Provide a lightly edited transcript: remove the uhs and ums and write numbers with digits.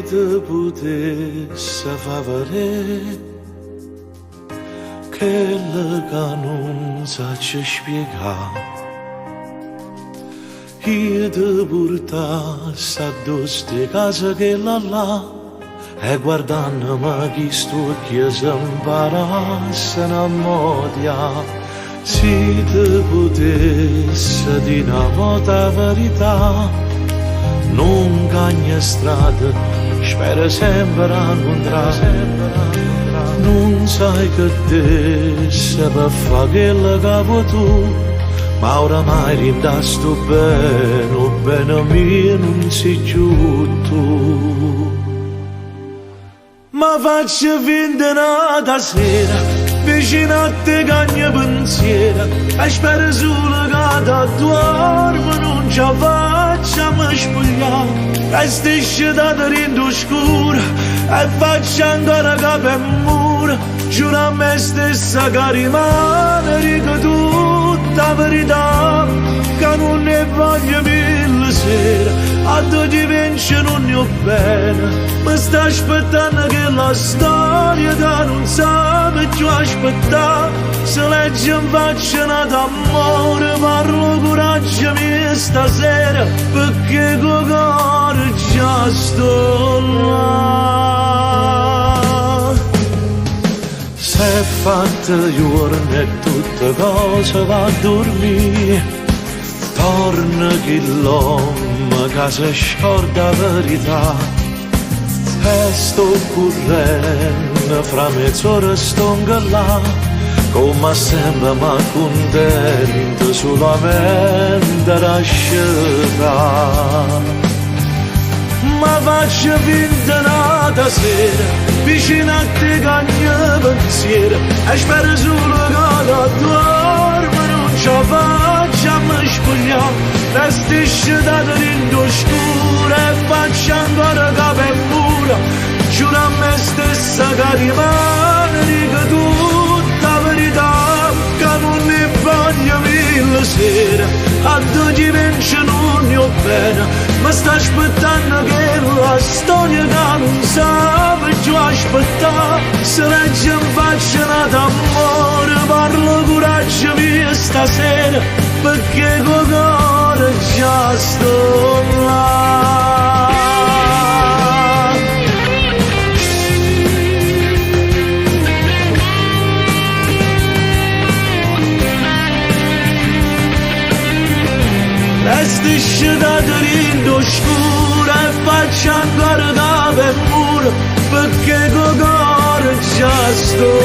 te potesse far vedere che non sa ci spiegare. Io ti portassi addosso di casa che là e guardandomi chi sto che si imparasse a modia. Se ti potesse dire una volta la verità, non cagna strada, spera sempre a incontrare. Non sai che te se per fare quello che vuoi tu, ma oramai rindasto bene mio non sei più tu. Ma faccio finta nata sera, vicino a te cagna pensiero, e spero solo che da dormo non ci facciamo spogliare. E stisce da dentro scuro, e faccio ancora capo e muro, giuro a me stessa che rimane ricaduta la verità, che non ne voglio mille sere, a tutti vince non ne ho bene, mi sta aspettando che la storia che non sape più aspettare, se legge in faccia d'amore, parlo coraggio mio stasera, perché con cuore già sto là. Se è fatta giorno e tutte cose va a dormire, torna chi l'uomo che si scorda la verità, e sto correndo fra mezz'ora sto là, come sempre ma contento solamente lasciata. Ma faccio finta nata sera, vicino a te cagna pensiero, e spero solo che da dormo non ci facciamo spogliare. Vestisce da dentro scuro e faccio ancora capo e muro, giuro a me stessa che rimane ricaduta la verità, che non ne voglio mille sere, a tutti vince non ne ho bene, ma sta aspettando che la storia che non sape più aspettare, se legge in faccia d'amore, parlo coraggio mio stasera, perché con cuore già sto là. Vestisce da dentro scuro e faccio ancora capo e muro, perché con cuore già sto